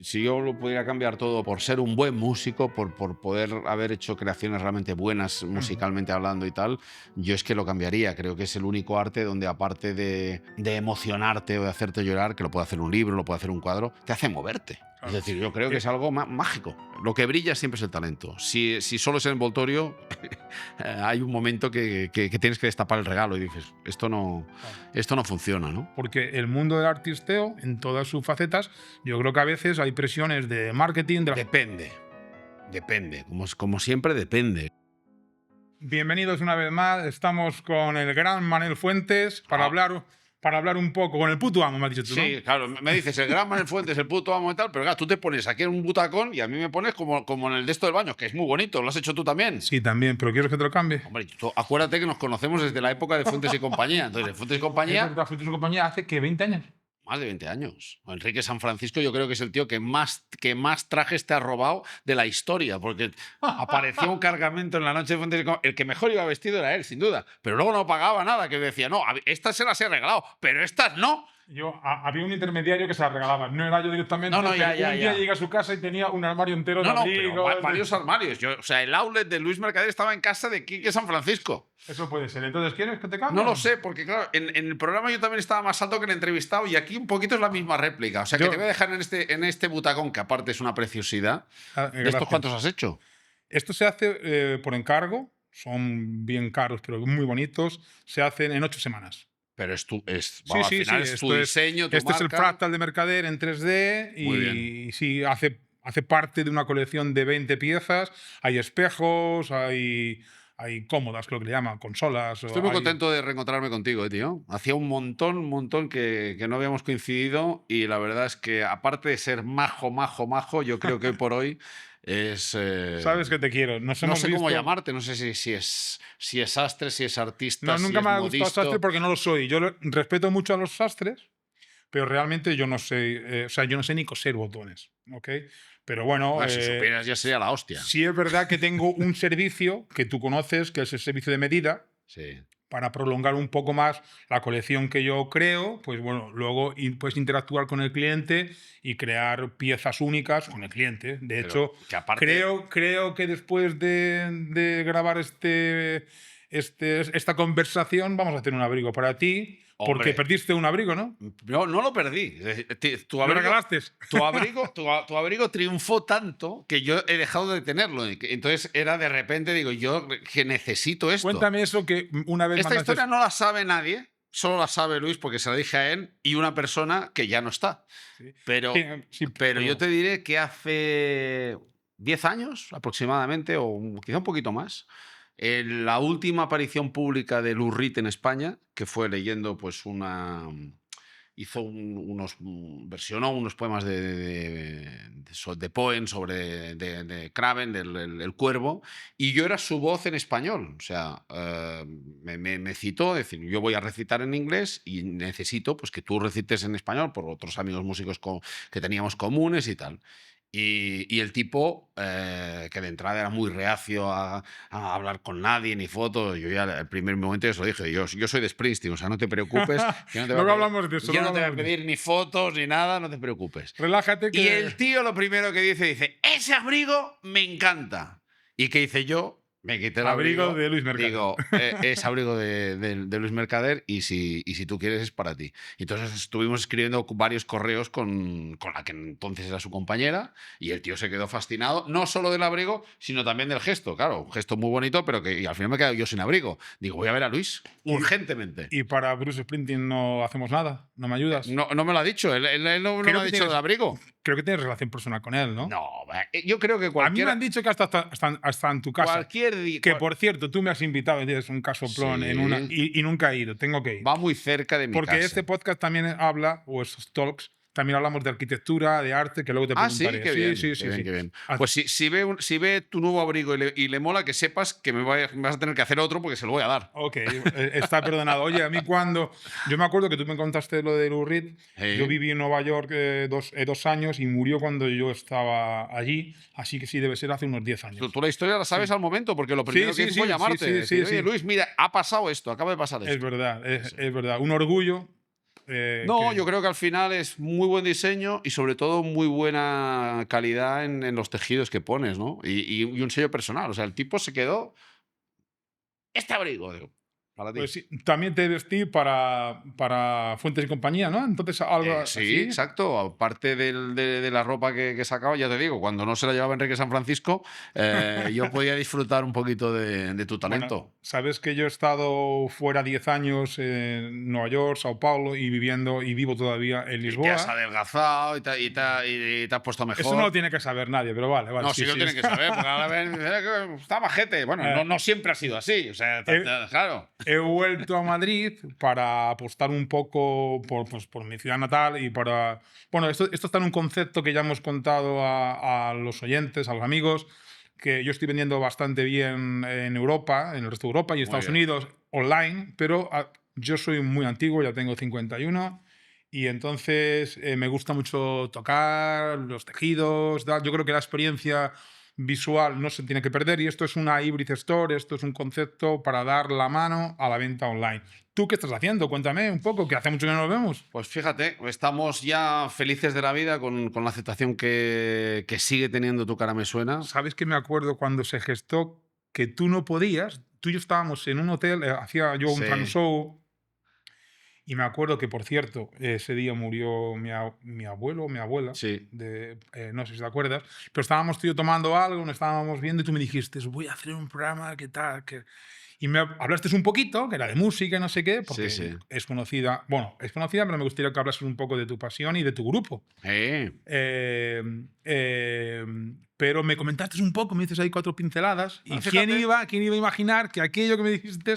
Si yo lo pudiera cambiar todo por ser un buen músico, por poder haber hecho creaciones realmente buenas Ujú. musicalmente hablando y tal, yo es que lo cambiaría. Creo que es el único arte donde aparte de emocionarte o de hacerte llorar, que lo puede hacer un libro, lo puede hacer un cuadro, te hace moverte. Es Claro. decir, yo creo que Eh, es algo mágico. Lo que brilla siempre es el talento. Si solo es el envoltorio, hay un momento que tienes que destapar el regalo y dices, claro. esto no funciona, ¿no? Porque el mundo del artisteo, en todas sus facetas, yo creo que a veces hay presiones de marketing. Depende, depende. Como siempre, depende. Bienvenidos una vez más. Estamos con el gran Manel Fuentes Ah, para hablar un poco con el puto amo, me has dicho tú, ¿no? sí, claro, me dices, el gran Manuel Fuentes, el puto amo y tal, pero claro, tú te pones aquí en un butacón y a mí me pones como en el de esto del baño, que es muy bonito, lo has hecho tú también. Sí, también, pero ¿quieres que te lo cambie? Hombre, acuérdate que nos conocemos desde la época de Fuentes y compañía. Entonces, de Fuentes y Es compañía, verdad, fuiste su compañía hace que 20 años. más de 20 años. Enrique San Francisco yo creo que es el tío que más trajes te ha robado de la historia, porque aparecía un cargamento en la noche de Fuentes y compañía. El que mejor iba vestido era él, sin duda, pero luego no pagaba nada, que decía, no, estas se las he regalado, pero estas no. Había un intermediario que se la regalaba. No era yo No, directamente, no, ya, pero ya, un día ya. llegué a su casa y tenía un armario entero de No, no, pero abrigos. varios armarios. O sea, el outlet de Luis Mercader estaba en casa de Quique San Francisco. Eso puede ser. Entonces, ¿quieres que te No cambie? lo sé, porque claro, en el programa yo también estaba más alto que el entrevistado y aquí un poquito es la misma réplica. O sea, que te voy a Yo, dejar en este butacón, que aparte es una preciosidad. ¿De estos gracias. cuántos has hecho? Esto se hace por encargo. Son bien caros, pero muy bonitos. Se hacen en 8 semanas. Pero Sí, al sí, sí. final es tu diseño, tu Este es el marca. fractal de Mercader en 3D Muy bien. y sí, hace parte de una colección de 20 piezas. Hay espejos, hay cómodas, creo que le llaman, consolas. Estoy muy contento de reencontrarme contigo, tío. Hacía un montón que no habíamos coincidido y la verdad es que aparte de ser majo, majo, majo, yo creo que hoy por hoy es... Sabes que te quiero. Nos no hemos sé cómo visto. llamarte, no sé si es sastre, si es artista, No, si nunca es me ha gustado sastre modisto. porque no lo soy. Respeto mucho a los sastres, pero realmente yo no sé, o sea, yo no sé ni coser botones, ¿ok? Pero bueno, Bueno, si supieras ya sería la hostia. sí es verdad que tengo un servicio que tú conoces, que es el servicio de medida, Sí. para prolongar un poco más la colección que yo creo, pues bueno, luego puedes interactuar con el cliente y crear piezas únicas con el cliente. De Pero hecho, que aparte, creo que después de grabar esta conversación vamos a hacer un abrigo para ti, porque hombre, perdiste un abrigo, ¿no? no lo perdí. Es decir, Tu ¿Lo abrigo, regalaste? tu abrigo triunfó tanto que yo he dejado de tenerlo. Entonces era de repente, digo, yo que necesito esto. Cuéntame eso que una vez Esta mandaste. historia no la sabe nadie, solo la sabe Luis porque se la dije a él y una persona que ya no está. Sí, Pero, sí, pero yo pero te diré que hace 10 años aproximadamente, o quizá un poquito más, en la última aparición pública de Lou Reed en España, que fue leyendo pues hizo versionó unos poemas de Poen sobre de Craven, el cuervo, y yo era su voz en español. O sea, me citó, es decir, yo voy a recitar en inglés y necesito pues, que tú recites en español por otros amigos músicos que teníamos comunes y tal. Y el tipo, que de entrada era muy reacio a hablar con nadie, ni fotos, yo ya el primer momento ya se lo dije, yo soy de Springsteen, o sea, no te preocupes, que no te voy a luego pedir, hablamos de eso, yo luego no te voy a hablamos de eso. pedir ni fotos ni nada, no te preocupes. Relájate Y que... el tío lo primero que dice, ese abrigo me encanta. ¿Y qué hice yo? Me quité el Abrigo abrigo, de Luis Mercader. digo, es abrigo de Luis Mercader y si tú quieres es para ti. Y entonces estuvimos escribiendo varios correos con la que entonces era su compañera y el tío se quedó fascinado, no solo del abrigo, sino también del gesto. Claro, un gesto muy bonito, pero que y al final me he quedado yo sin abrigo. Digo, voy a ver a Luis, Y, urgentemente. y para Bruce Springsteen no hacemos nada, ¿no me ayudas? No me lo ha dicho, él no me Creo ha que dicho del abrigo. creo que tienes relación personal con él, ¿no? No, yo creo que A mí me han dicho que hasta en tu casa. cualquier día. Que por cierto, tú me has invitado, es un casoplón Sí, y nunca he ido, tengo que ir. va muy cerca de mi Porque casa. este podcast también habla, o esos talks, también hablamos de arquitectura, de arte, que luego te Ah, sí, preguntaré. qué Sí, bien, sí, qué sí, bien, sí. qué bien. Ah, Pues si ve tu nuevo abrigo y le mola, que sepas que me vas a tener que hacer otro porque se lo voy a dar. ok, está perdonado. Oye, a mí cuando... Yo me acuerdo que tú me contaste lo de Lou Reed. Yo ¿Eh? viví en Nueva York 2 años y murió cuando yo estaba allí, así que sí, debe ser hace unos 10 Tú, años. tú la historia la sabes Sí. al momento, porque lo Sí, primero que sí, hice fue sí, sí, llamarte. sí, Decir, sí, oye, sí. Luis, mira, ha pasado esto, acaba de pasar Es esto. verdad, Sí. es verdad. Un orgullo No, yo creo que al final es muy buen diseño y sobre todo muy buena calidad en los tejidos que pones, ¿no? Y un sello personal. O sea, el tipo se quedó, este abrigo, digo, para ti. Pues sí, también te vestí para Fuentes y Compañía, ¿no? Entonces, algo Sí, así. exacto. Aparte de la ropa que sacaba, ya te digo, cuando no se la llevaba Enrique San Francisco, yo podía disfrutar un poquito de tu Bueno, talento. sabes que yo he estado fuera 10 años en Nueva York, Sao Paulo y viviendo y vivo todavía en Y te has Lisboa. adelgazado y te has puesto Eso no lo mejor. tiene que saber nadie, pero vale, vale, No, sí, sí lo sí. tienen que saber, porque ahora ven, que está majete. Bueno, Eh, no siempre ha sido así. O sea, he, claro. he vuelto a Madrid para apostar un poco por mi ciudad natal y para... Bueno, esto está en un concepto que ya hemos contado a los oyentes, a los amigos, que yo estoy vendiendo bastante bien en Europa, en el resto de Europa y Muy Estados bien. Unidos, online, pero yo soy muy antiguo, ya tengo 51 y entonces me gusta mucho tocar los tejidos, tal. Yo creo que la experiencia visual no se tiene que perder y esto es una hybrid store, esto es un concepto para dar la mano a la venta online. ¿Tú qué estás haciendo? Cuéntame un poco, que hace mucho que no nos vemos. Pues fíjate, estamos ya felices de la vida con la aceptación que sigue teniendo Tu cara me suena. ¿Sabes que me acuerdo cuando se gestó que tú no podías? Tú y yo estábamos en un hotel, hacía yo un fan Sí, show y me acuerdo que, por cierto, ese día murió mi abuelo o mi abuela, sí. no sé si te acuerdas, pero estábamos tú y yo tomando algo, nos estábamos viendo y tú me dijiste, voy a hacer un programa, ¿qué tal? Y me hablaste un poquito, que era de música y no sé qué, Sí, porque sí. es conocida, pero me gustaría que hablases un poco de tu pasión y de tu grupo. Eh, eh, pero me comentaste un poco, me dices ahí 4 pinceladas, y Fíjate, quién iba a imaginar que aquello que me dijiste,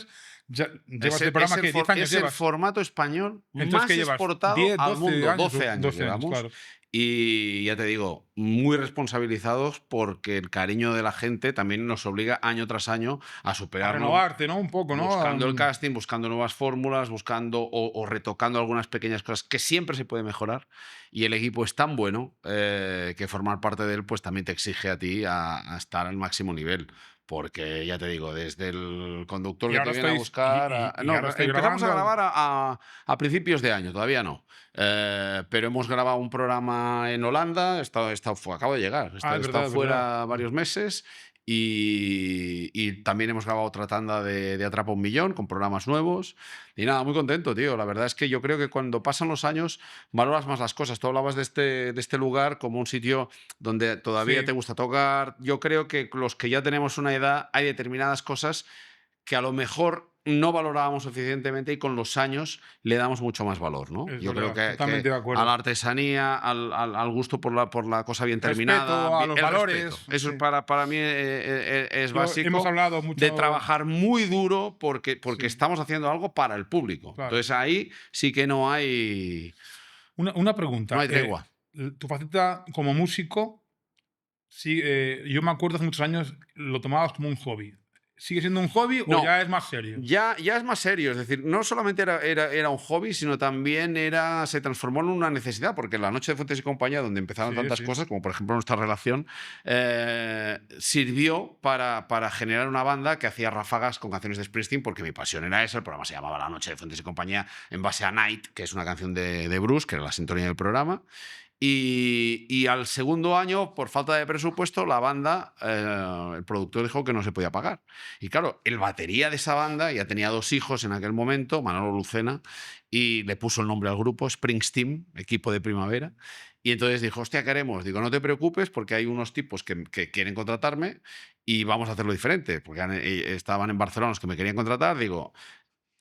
ya, llevas de programa que 10 años es el llevas. formato español Entonces, ¿qué más llevas? exportado 10 al 12 mundo. años, 12 años 12 años, llevamos. claro. Y ya te digo, muy responsabilizados porque el cariño de la gente también nos obliga año tras año a A superarnos, renovarte, ¿no? Un poco, ¿no? buscando el casting, buscando nuevas fórmulas, buscando o retocando algunas pequeñas cosas que siempre se puede mejorar. Y el equipo es tan bueno que formar parte de él pues también te exige a ti a estar al máximo nivel. Porque ya te digo, desde el conductor Y que te ahora viene a estáis, buscar. y No, ahora estáis empezamos a grabando. grabar a principios de año, todavía no. Pero hemos grabado un programa en Holanda, acabo de llegar, Ah, he es estado verdad, es verdad. fuera varios meses y también hemos grabado otra tanda de Atrapa un Millón con programas nuevos. Y nada, muy contento, tío. La verdad es que yo creo que cuando pasan los años valoras más las cosas. Tú hablabas de este lugar como un sitio donde todavía te Sí. gusta tocar. Yo creo que los que ya tenemos una edad hay determinadas cosas que a lo mejor no valorábamos suficientemente y con los años le damos mucho más valor, ¿no? Es Yo creo verdad, que totalmente de a la acuerdo. artesanía, al gusto por la cosa bien terminada, Respeto a los el valores, respeto. Eso sí. para mí es Hemos básico, hablado de mucho, trabajar muy duro porque sí, estamos haciendo algo para el público. claro. Entonces ahí sí que Una no pregunta. hay tregua. Tu faceta como músico, sí, yo me acuerdo hace muchos años, lo tomabas como un hobby. ¿Sigue siendo un hobby o No, ya es más serio? ya es más serio, es decir, no solamente era un hobby, sino también se transformó en una necesidad, porque la Noche de Fuentes y Compañía, donde empezaron Sí, tantas sí. cosas, como por ejemplo nuestra relación, sirvió para generar una banda que hacía ráfagas con canciones de Springsteen, porque mi pasión era esa. El programa se llamaba La Noche de Fuentes y Compañía en base a Night, que es una canción de Bruce, que era la sintonía del programa. Y al segundo año, por falta de presupuesto, la banda, el productor dijo que no se podía pagar. Y claro, el batería de esa banda ya tenía 2 hijos en aquel momento, Manolo Lucena, y le puso el nombre al grupo, Springsteen, equipo de primavera. Y entonces dijo, hostia, ¿qué haremos? Digo, no te preocupes porque hay unos tipos que quieren contratarme y vamos a hacerlo diferente. Porque estaban en Barcelona los que me querían contratar. Digo,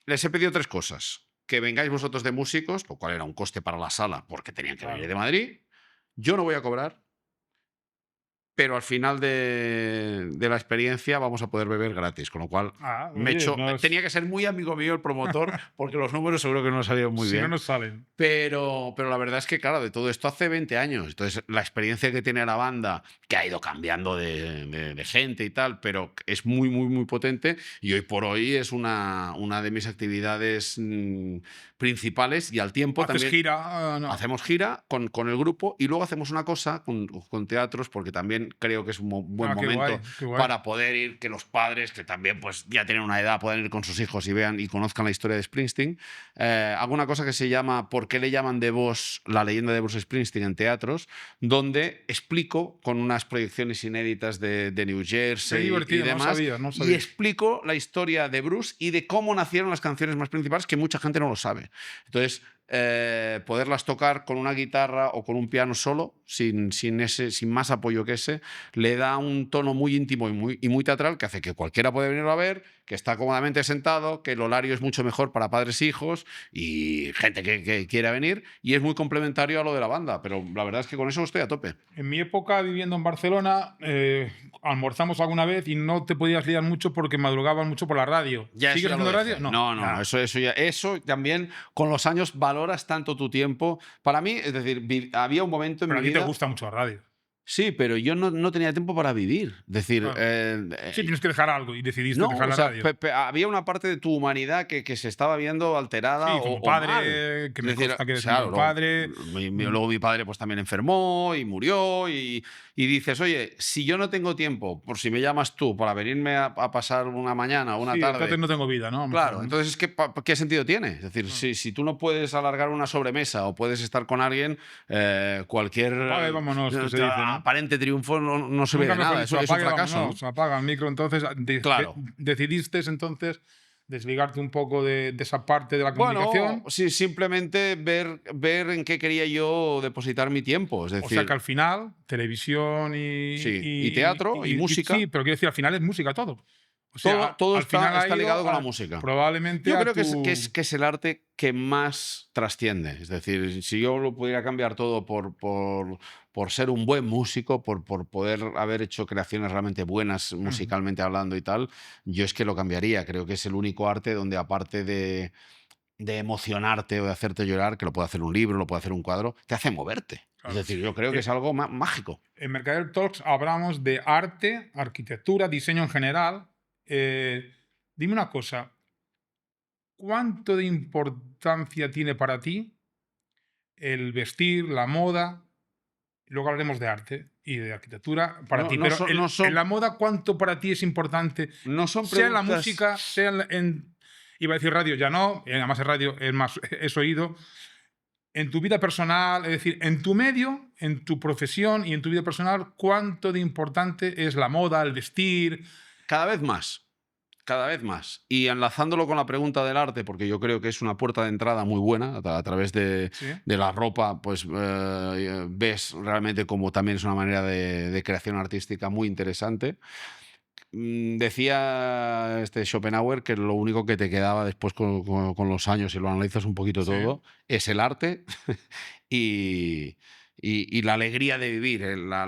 les he pedido 3 cosas. Que vengáis vosotros de músicos, lo cual era un coste para la sala porque tenían que venir Claro. de Madrid. Yo no voy a cobrar, pero al final de la experiencia vamos a poder beber gratis, con lo cual Ah, oye, no tenía es... que ser muy amigo mío el promotor porque los números seguro que no salieron muy Si no bien. nos salen. Pero la verdad es que, claro, de todo esto hace 20 años. Entonces, la experiencia que tiene la banda, que ha ido cambiando de gente y tal, pero es muy, muy, muy potente. Y hoy por hoy es una de mis actividades principales y al tiempo ¿Haces también gira? No. hacemos gira con el grupo y luego hacemos una cosa con teatros, porque también también creo que es un buen Ah, qué momento guay, qué guay. para poder ir, que los padres, que también pues ya tienen una edad, puedan ir con sus hijos y vean y conozcan la historia de Springsteen. Hago una cosa que se llama ¿Por qué le llaman de Vos la leyenda de Bruce Springsteen en teatros? Donde explico con unas proyecciones inéditas de New Qué Jersey y divertido, no demás, sabía, no y sabía. explico la historia de Bruce y de cómo nacieron las canciones más principales, que mucha gente no lo sabe. Entonces, poderlas tocar con una guitarra o con un piano solo, sin más apoyo que ese, le da un tono muy íntimo y muy teatral, que hace que cualquiera puede venirlo a ver, que está cómodamente sentado, que el horario es mucho mejor para padres e hijos y gente que quiera venir, y es muy complementario a lo de la banda, pero la verdad es que con eso estoy a tope. En mi época, viviendo en Barcelona, almorzamos alguna vez y no te podías liar mucho porque madrugaban mucho por la radio. Ya eso ¿Sigues ya lo haciendo dejé. radio? No, no, Ya. no, eso también con los años valoras tanto tu tiempo. Para mí, es decir, había un momento en Pero mi a ti te vida. gusta mucho la radio. Sí, pero yo no tenía tiempo para vivir. Es decir, Claro. Sí, tienes que dejar algo y decidiste no, dejar o la sea, radio. había una parte de tu humanidad que se estaba viendo alterada Sí, como o mal. padre, que Es me decir, consta que eres un claro, buen padre. luego mi padre pues también enfermó y murió y dices, oye, si yo no tengo tiempo, por si me llamas tú para venirme a pasar una mañana o una Sí, entonces tarde. no tengo vida, ¿no? A lo Claro, mejor, ¿no? entonces, ¿qué sentido tiene? Es decir, si tú no puedes alargar una sobremesa o puedes estar con alguien, cualquier Apaga y vámonos, que se dice, ¿no? aparente triunfo no se ve Nunca de mejor nada. dicho, Eso es un apaga y fracaso, vámonos, ¿no? apaga el micro. Entonces, Claro. decidiste entonces desligarte un poco de esa parte de la Bueno, comunicación. sí, simplemente ver en qué quería yo depositar mi tiempo. Es O sea que decir, al final, televisión sí, y teatro y música. sí, pero quiero decir, al final es música todo. O sea, Todo al final ha está ido ligado con la música. probablemente Yo a creo tu. que es el arte que más trasciende. Es decir, si yo lo pudiera cambiar todo por ser un buen músico, por poder haber hecho creaciones realmente buenas musicalmente hablando y tal, yo es que lo cambiaría. Creo que es el único arte donde, aparte de emocionarte o de hacerte llorar, que lo puede hacer un libro, lo puede hacer un cuadro, te hace moverte. Es Claro. decir, yo creo que es algo mágico. En Mercader Talks hablamos de arte, arquitectura, diseño en general. Dime una cosa, ¿cuánto de importancia tiene para ti el vestir, la moda? Luego hablaremos de arte y de arquitectura para No, ti, no pero son, no en la son, moda, ¿cuánto para ti es importante? no son Sea en la preguntas. música, sea iba a decir radio, ya no, además en radio es más, es oído. En tu vida personal, es decir, en tu medio, en tu profesión y en tu vida personal, ¿cuánto de importante es la moda, el vestir? Cada vez más. Cada vez más. Y enlazándolo con la pregunta del arte, porque yo creo que es una puerta de entrada muy buena, a través ¿Sí? de la ropa, pues ves realmente como también es una manera de creación artística muy interesante. Decía Schopenhauer que lo único que te quedaba después con los años, si lo analizas un poquito Sí. todo, es el arte y la alegría de vivir, la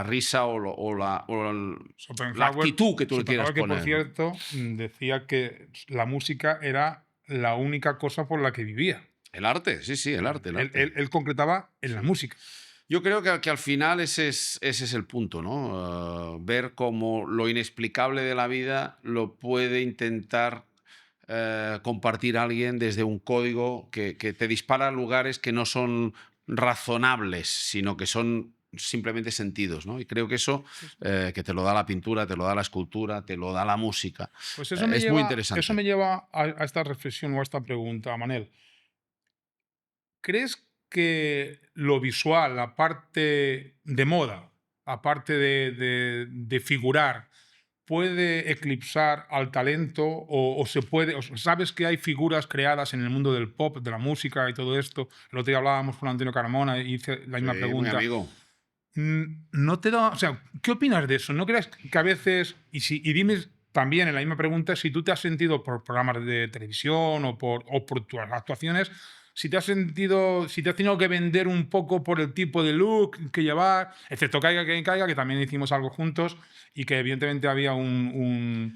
risa la Schopenhauer, actitud que tú le quieras Schopenhauer, que por poner, ¿no? cierto decía que la música era la única cosa por la que vivía. El arte, sí, sí, el arte. Él concretaba en la música. Yo creo que al final ese es el punto, ¿no? Ver cómo lo inexplicable de la vida lo puede intentar compartir alguien desde un código que te dispara a lugares que no son razonables, sino que son simplemente sentidos, ¿no? Y creo que eso que te lo da la pintura, te lo da la escultura, te lo da la música. Pues Es muy interesante. eso me lleva a esta reflexión o a esta pregunta, Manel. ¿Crees que lo visual, aparte de moda, aparte de figurar, puede eclipsar al talento o se puede? ¿Sabes que hay figuras creadas en el mundo del pop, de la música y todo esto? El otro día hablábamos con Antonio Carmona y hice la misma Sí, muy pregunta. amigo. ¿No te da, o sea, qué opinas de eso? ¿No crees que a veces, y dime también en la misma pregunta, si tú te has sentido por programas de televisión o por tus actuaciones, si te has tenido que vender un poco por el tipo de look que llevar, excepto Caiga quien caiga, que también hicimos algo juntos y que evidentemente había una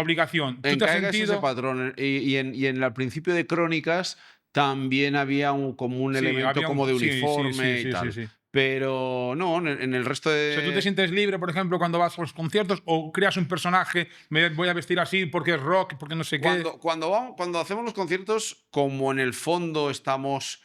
obligación. ¿Tú En te has Caiga es ese sentido? patrón. Y en el principio de Crónicas también había como un Sí, elemento había como de sí, uniforme y tal. sí. Pero no, en el resto de. O sea, ¿tú te sientes libre, por ejemplo, cuando vas a los conciertos o creas un personaje, me voy a vestir así porque es rock, porque no sé qué? Cuando hacemos los conciertos, como en el fondo estamos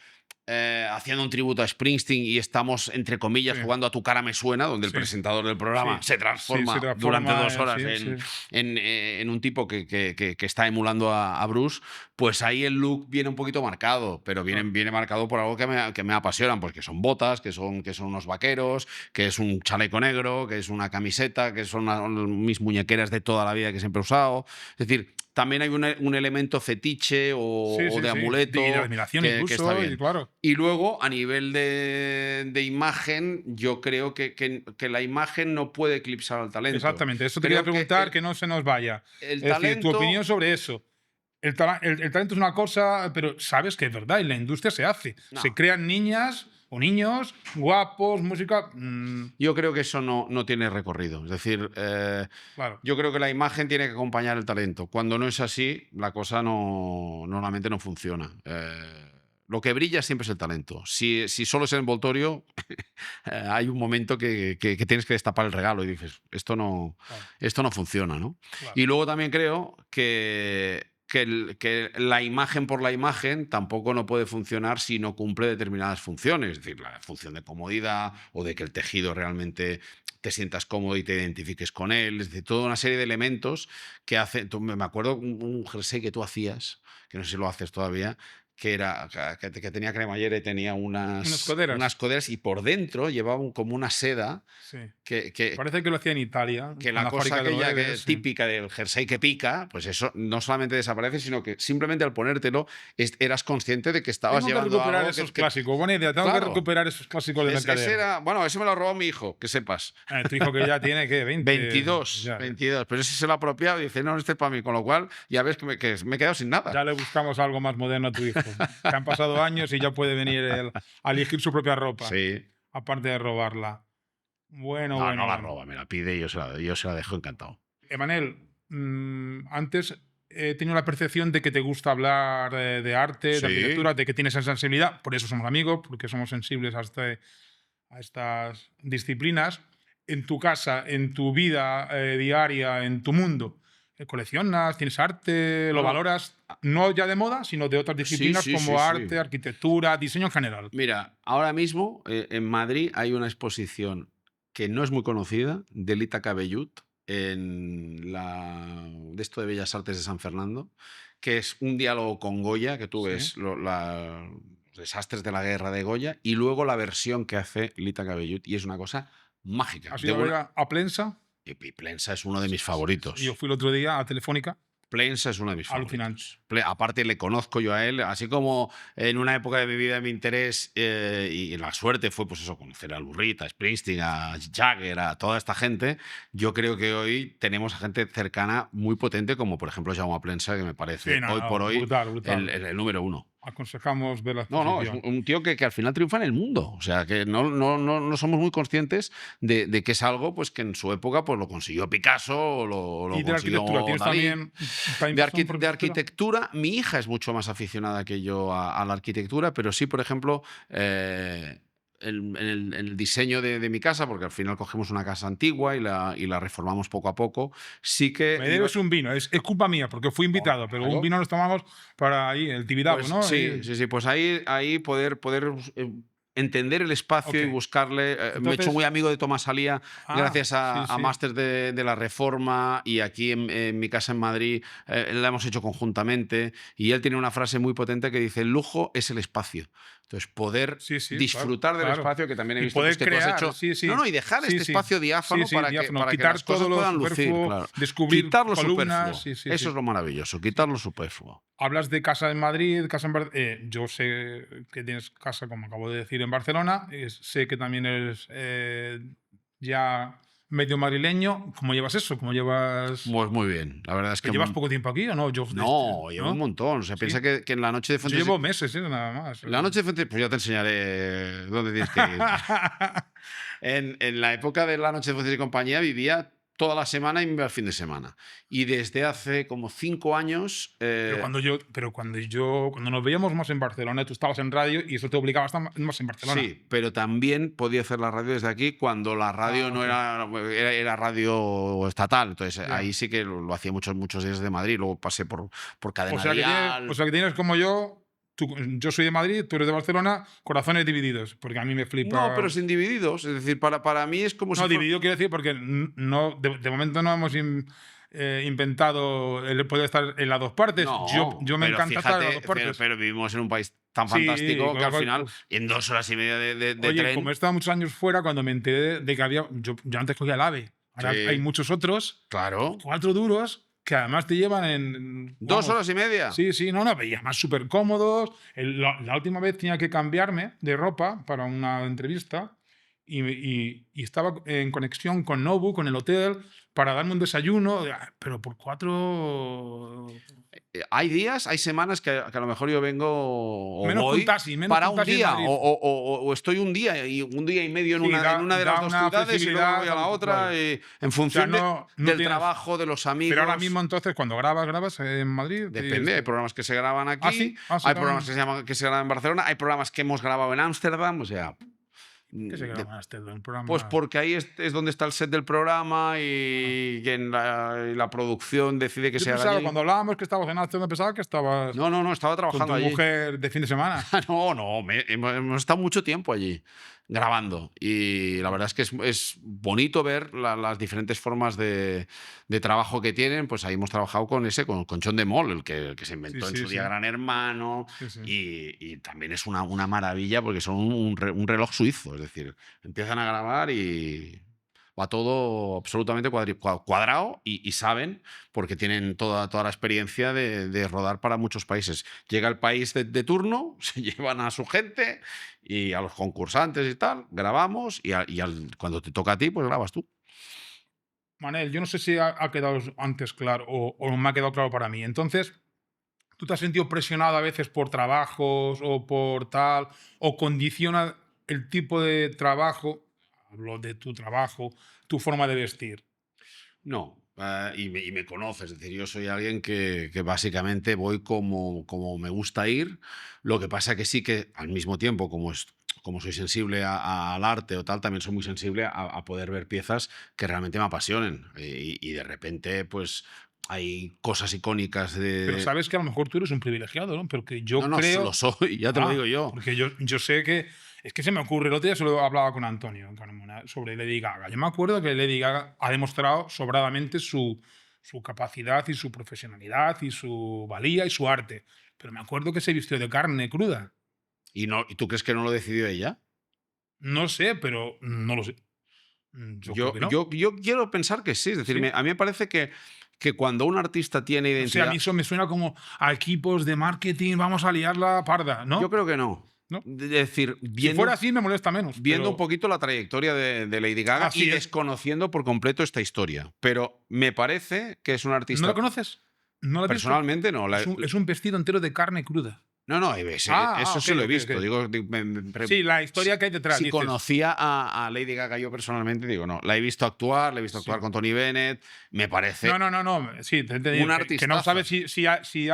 haciendo un tributo a Springsteen y estamos, entre comillas, Sí. jugando a Tu cara me suena, donde el Sí. presentador del programa Sí. se transforma, Sí, se durante transforma 2 horas sí, sí. en un tipo que está emulando a Bruce, pues ahí el look viene un poquito marcado, pero Claro. viene marcado por algo que me apasionan, pues que son botas, que son unos vaqueros, que es un chaleco negro, que es una camiseta, que son mis muñequeras de toda la vida que siempre he usado. Es decir, también hay un elemento fetiche Sí, o sí, de sí. Y de amuleto admiración que está incluso, y bien. claro. Y luego, a nivel de imagen, yo creo que la imagen no puede eclipsar al talento. Exactamente, eso te quería Creo que preguntar, que no se nos vaya. el Es decir, tu talento. opinión sobre eso. El talento es una cosa, pero sabes que es verdad, y la industria se hace. Se No, crean niñas o niños guapos, música. yo creo que eso no tiene recorrido. Es decir, Claro, yo creo que la imagen tiene que acompañar el talento. Cuando no es así, la cosa normalmente no funciona. Lo que brilla siempre es el talento. Si solo es el envoltorio, hay un momento que tienes que destapar el regalo y dices, claro, esto no funciona, ¿no? claro. Y luego también creo que la imagen por la imagen tampoco no puede funcionar si no cumple determinadas funciones, es decir, la función de comodidad o de que el tejido realmente te sientas cómodo y te identifiques con él, es decir, toda una serie de elementos que hacen. Me acuerdo un jersey que tú hacías, que no sé si lo haces todavía, que tenía cremallera y tenía Unas unas coderas. coderas y por dentro llevaba como una seda Sí. que, Parece que lo hacía en Italia, que con la la cosa fábrica de aquella Loewe, sí. típica del jersey que pica, pues eso no solamente desaparece, sino que simplemente al ponértelo eras consciente de que estabas Tengo que llevando recuperar algo esos clásicos. Buena idea, tengo que claro, recuperar esos clásicos de ese Mercader. bueno, ese me lo robó mi hijo, que sepas. Tu hijo que ya tiene, ¿qué? 20. 22, Ya, 22, pero ese se lo ha apropiado y dice, no, este es para mí, con lo cual ya ves que me he quedado sin nada. ya le buscamos algo más moderno a tu hijo. Que han pasado años y ya puede venir él a elegir su propia ropa, Sí. aparte de robarla. Bueno, No, no bueno, la bueno. roba, me la pide y yo se la dejo encantado. Emanuel, antes he tenido la percepción de que te gusta hablar de arte, de Sí, arquitectura, de que tienes esa sensibilidad, por eso somos amigos, porque somos sensibles a estas disciplinas. En tu casa, en tu vida diaria, en tu mundo, ¿coleccionas, tienes arte, lo bueno, valoras, no ya de moda, sino de otras sí, disciplinas sí, sí, como sí. arte, arquitectura, diseño en general? Mira, ahora mismo en Madrid hay una exposición que no es muy conocida de Lita Cabellut en de esto de Bellas Artes de San Fernando, que es un diálogo con Goya, que tú Sí. ves los desastres de la guerra de Goya, y luego la versión que hace Lita Cabellut, y es una cosa mágica. ¿Has ido a ver a Plensa? Y Plensa es uno de mis Yo favoritos. fui el otro día a Telefónica, Plensa es uno de mis alucinante. favoritos. Aparte, le conozco yo a él, así como en una época de mi vida mi interés y la suerte fue, pues eso, conocer a Lurrit, a Springsteen, a Jagger, a toda esta gente. Yo creo que hoy tenemos a gente cercana muy potente, como por ejemplo Jaume Plensa, que me Sí, parece no, hoy por no, hoy brutal, brutal. el número uno. Aconsejamos ver la No, no, es exposición. un tío que al final triunfa en el mundo. O sea, que no somos muy conscientes de que es algo pues, que en su época pues, lo consiguió Picasso o lo Y de la consiguió arquitectura, ¿tienes Dalí. también pasión por De arquitectura? arquitectura, mi hija es mucho más aficionada que yo a la arquitectura, pero sí, por ejemplo, en el diseño de mi casa, porque al final cogemos una casa antigua y la reformamos poco a poco, sí que Me yo. debes un vino, es culpa mía, porque fui invitado, pero un Claro. vino nos tomamos para ahí, el Tibidabo, Pues ¿no? sí, Ahí, sí, sí, pues ahí poder entender el espacio ok. y buscarle. Me he hecho Entonces, muy amigo de Tomás Salía gracias sí, a sí. Máster de la Reforma y aquí en mi casa en Madrid la hemos hecho conjuntamente y él tiene una frase muy potente que dice, el lujo es el espacio. Entonces, poder Sí, sí, claro, disfrutar del claro. espacio que también he Y visto pues, poder que tú has crear, hecho. sí, No, sí. no, y dejar Sí, este sí. espacio Sí, diáfano sí, para diáfano. que Quitar las todo cosas lo puedan lucir, superfluo, claro. descubrir Quitar lo columnas, superfluo. sí, sí, Eso sí. es lo maravilloso, Sí. quitar lo superfluo. Hablas de casa en Madrid, casa en yo sé que tienes casa, como acabo de decir, en Barcelona. Sé que también eres ya medio madrileño. ¿Cómo llevas eso? ¿Cómo llevas...? Pues muy bien, la verdad es ¿Pero que llevas poco tiempo aquí o no? no, llevo un ¿No? montón. O sea, Sí. piensa que en la noche de Yo Fuentes llevo meses, nada más. la noche de Fuentes, pues ya te enseñaré dónde tienes que ir. En la época de la noche de Fuentes y compañía vivía toda la semana y me iba al fin de semana. Y desde hace como 5 años. Cuando nos veíamos más en Barcelona, tú estabas en radio y eso te obligaba a estar más en Barcelona. Sí, pero también podía hacer la radio desde aquí cuando la radio no Ok. era radio estatal. Entonces Ya. ahí sí que lo hacía muchos días de Madrid. Luego pasé por Cadena O sea Dial. que tienes como yo yo soy de Madrid, tú eres de Barcelona, corazones divididos, porque a mí me flipa. No, pero sin divididos. Es decir, para mí es como si No, fuera- dividido quiero decir porque no, de momento no hemos inventado el poder estar en las dos partes. No, Yo me pero encanta estar en las fíjate, dos partes. pero vivimos en un país tan Sí, fantástico que al final, uf. en 2 horas y media de Oye, tren. como he estado muchos años fuera, cuando me enteré de que había. Yo antes cogía el AVE. Ahora Sí. hay muchos otros, Claro. 4 duros, que además te llevan en. 2 horas y media. Sí, sí, no, veía más súper cómodos. La última vez tenía que cambiarme de ropa para una entrevista y estaba en conexión con Nobu, con el hotel, para darme un desayuno, pero por 4. Hay días, hay semanas que a lo mejor yo vengo o Menos voy que un taxi, menos para que un un taxi en día Madrid. o estoy un día y medio en Sí, en una de da las dos una ciudades y luego voy a la flexibilidad, otra claro. en función no del tienes- trabajo, de los amigos. Pero ahora mismo, entonces, cuando grabas en Madrid. Depende, hay programas que se graban aquí, Ah, sí. Ah, se hay graban- programas que se graban en Barcelona, hay programas que hemos grabado en Ámsterdam, o sea. ¿Qué se de- graba el programa? Pues porque ahí es donde está el set del programa y que y la producción decide que Yo se haga pensaba, allí. cuando hablábamos que estabas en Amsterdam, pensaba que estabas No, estaba con trabajando tu allí. mujer de fin de semana. No, hemos estado mucho tiempo allí grabando y la verdad es que es bonito ver las diferentes formas de trabajo que tienen. Pues ahí hemos trabajado con John de Mol, el que se inventó Sí, en sí, su día sí. Gran Hermano, Sí, sí. y también es una maravilla porque son un reloj suizo, es decir, empiezan a grabar y va todo absolutamente cuadrado y saben, porque tienen toda la experiencia de rodar para muchos países. Llega el país de turno, se llevan a su gente y a los concursantes y tal, grabamos cuando te toca a ti, pues grabas tú. Manel, yo no sé si ha quedado antes claro o me ha quedado claro para mí. Entonces, ¿tú te has sentido presionado a veces por trabajos o por tal? ¿O condiciona el tipo de trabajo? Hablo de tu trabajo, tu forma de vestir. No, y me conoces, es decir, yo soy alguien que básicamente voy como me gusta ir. Lo que pasa que sí que al mismo tiempo, como soy sensible al arte o tal, también soy muy sensible a poder ver piezas que realmente me apasionen. Y de repente, pues hay cosas icónicas Pero de. sabes que a lo mejor tú eres un privilegiado, ¿no? Porque yo No, creo. lo soy, ya te lo digo yo. Porque yo sé que. Es que se me ocurre, el otro día se lo hablaba con Antonio Carmona sobre Lady Gaga. Yo me acuerdo que Lady Gaga ha demostrado sobradamente su capacidad y su profesionalidad y su valía y su arte. Pero me acuerdo que se vistió de carne cruda. ¿Y tú crees que no lo decidió ella? No sé, pero no lo sé. Yo creo que no. Yo quiero pensar que sí. Es decir, Sí. a mí me parece que cuando un artista tiene O sea, identidad. a mí eso me suena como a equipos de marketing, vamos a liarla parda, ¿no? Yo creo que no. ¿No? Es decir, Si viendo, fuera así me molesta menos. viendo pero- un poquito la trayectoria de Lady Gaga Así y es. desconociendo por completo esta historia. Pero me parece que es un artista. ¿No la conoces? ¿No la has visto? Personalmente no. Es un vestido entero de carne cruda. No, eso sí ok, lo he ok, visto. ok. Digo, Sí, la historia que hay detrás. Si dices. conocía a Lady Gaga yo personalmente, digo, no. La he visto actuar, Sí. con Tony Bennett. Me parece. No. Sí, te he entendido. Un Que no artistazo. sabes si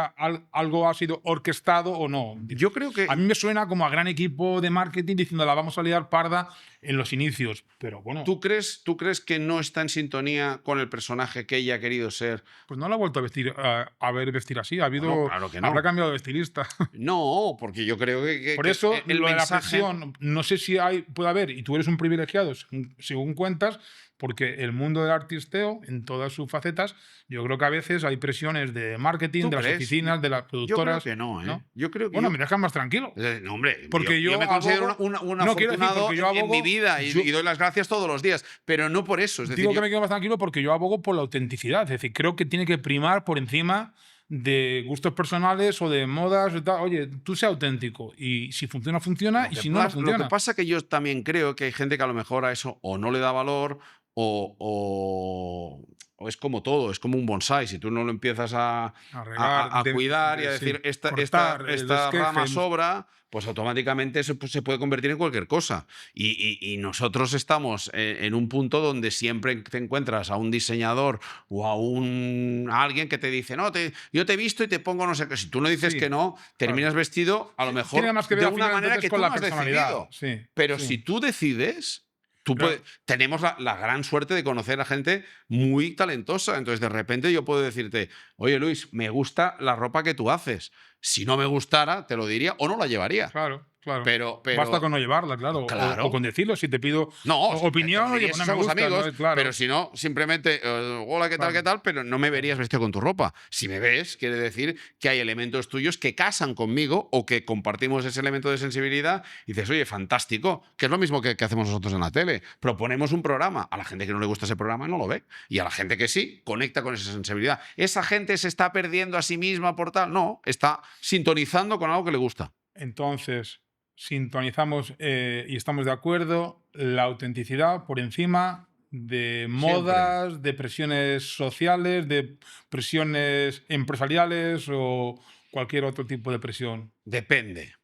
algo ha sido orquestado o no. Yo creo que. A mí me suena como a gran equipo de marketing diciendo la vamos a liar parda en los inicios. Pero bueno, ¿Tú crees que no está en sintonía con el personaje que ella ha querido ser? pues no la ha vuelto a ver vestir así. Bueno, claro que no. Habrá cambiado de estilista. No, porque yo creo que Por eso, el lo de la mensaje. presión, no sé si puede haber, y tú eres un privilegiado, según cuentas, porque el mundo del artisteo, en todas sus facetas, yo creo que a veces hay presiones de marketing, ¿Tú de las crees? oficinas, de las Yo creo productoras. que no, ¿eh? ¿no? Yo creo que. Bueno, me dejan más tranquilo. No, hombre, Porque yo me considero abogo- un No, quiero decir, afortunado porque yo en mi abogo- vida y, yo- y doy las gracias todos los días, pero no por eso. Es decir, Digo que yo- me quedo más tranquilo porque yo abogo por la autenticidad. Es decir, creo que tiene que primar por encima de gustos personales o de modas. O tal. Oye, tú sé auténtico. Y si funciona, funciona. Lo Y que si no, no pasa- funciona. Lo que pasa que yo también creo que hay gente que a lo mejor a eso o no le da valor o es como todo, es como un bonsái. Si tú no lo empiezas a Regar, cuidar y a sí, decir esta cortar, esta esqueje, rama sobra, pues automáticamente eso pues, se puede convertir en cualquier cosa. Y nosotros estamos en un punto donde siempre te encuentras a un diseñador o a alguien que te dice, no, yo te he visto y te pongo no sé qué. Si tú no dices Sí, que no, terminas vestido a lo mejor Tiene más que ver de al una final, manera entonces, que con tú la no has personalidad. decidido. Sí, Pero sí. si tú decides, Claro. Tenemos la gran suerte de conocer a gente muy talentosa. Entonces, de repente yo puedo decirte, oye Luis, me gusta la ropa que tú haces. Si no me gustara, te lo diría o no la llevaría. Claro, claro. Pero, Basta pero, con no llevarla, claro. O con claro. decirlo, si te pido No, te lo opinión, oye, diría pues si no me somos gusta, ¿no? amigos, Claro, pero si no, simplemente, hola, ¿qué tal, qué claro, tal? Pero no me verías vestido con tu ropa. Si me ves, quiere decir que hay elementos tuyos que casan conmigo o que compartimos ese elemento de sensibilidad y dices, oye, fantástico, que es lo mismo que hacemos nosotros en la tele. Proponemos un programa, a la gente que no le gusta ese programa no lo ve, y a la gente que sí, conecta con esa sensibilidad. ¿Esa gente se está perdiendo a sí misma por tal? No, está sintonizando con algo que le gusta. Entonces, sintonizamos y estamos de acuerdo, la autenticidad por encima de Siempre. modas, de presiones sociales, de presiones empresariales o cualquier otro tipo de presión. Depende.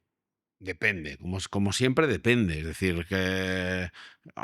Depende, como siempre depende. Es decir, que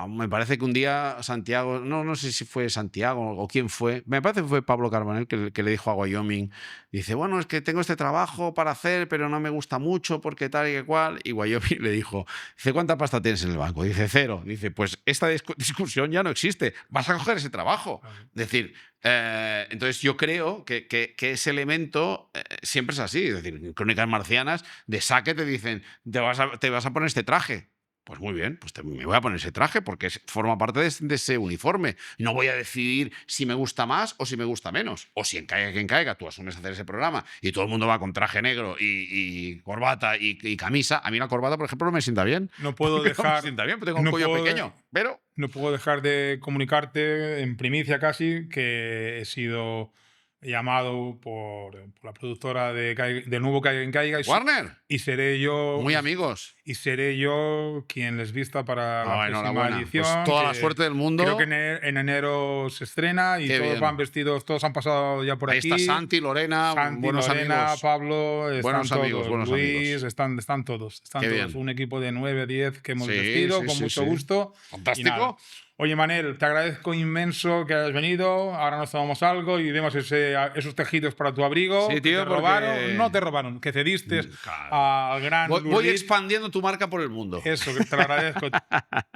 me parece que un día Santiago, no sé si fue Santiago o quién fue, me parece que fue Pablo Carbonell que le dijo a Wyoming, dice, bueno, es que tengo este trabajo para hacer, pero no me gusta mucho porque tal y que cual. Y Wyoming le dijo, dice, ¿cuánta pasta tienes en el banco? Dice, cero. Dice, pues esta discusión ya no existe, vas a coger ese trabajo. Claro. Es decir, entonces yo creo que ese elemento siempre es así. Es decir, en Crónicas Marcianas de saque te dicen, te vas a poner este traje. Pues muy bien, pues me voy a poner ese traje porque forma parte de ese uniforme. No voy a decidir si me gusta más o si me gusta menos. O si en caiga quien caiga, tú asumes hacer ese programa y todo el mundo va con traje negro y corbata y camisa. A mí la corbata, por ejemplo, no me sienta bien. No puedo No me dejar, sienta bien, porque tengo un no cuello puedo, pequeño. Pero no puedo dejar de comunicarte en primicia casi que he sido llamado por la productora de nuevo Caiga en Caiga Warner, y seré yo muy amigos. y seré yo quien les vista para la Oh, próxima enhorabuena. Pues edición, toda la que suerte del creo que mundo. en enero se estrena y Qué todos van bien. vestidos, todos han pasado ya por Ahí está aquí. Santi, Lorena, Santi, buenos Lorena, amigos. Pablo, Buenos están amigos, todos. buenos Luis, amigos. están Qué todos. bien. Un equipo de 9, 10 que hemos Sí, vestido sí, con sí, mucho sí. gusto. Y nada. Fantástico. Oye, Manel, te agradezco inmenso que hayas venido. Ahora nos tomamos algo y vemos esos tejidos para tu abrigo Sí, que te tío, robaron. porque No te robaron, que cediste claro, al gran voy Lurid. expandiendo tu marca por el mundo. Eso, que te lo agradezco.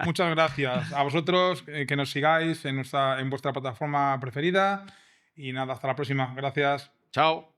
Muchas gracias a vosotros que nos sigáis en vuestra plataforma preferida. Y nada, hasta la próxima. Gracias. Chao.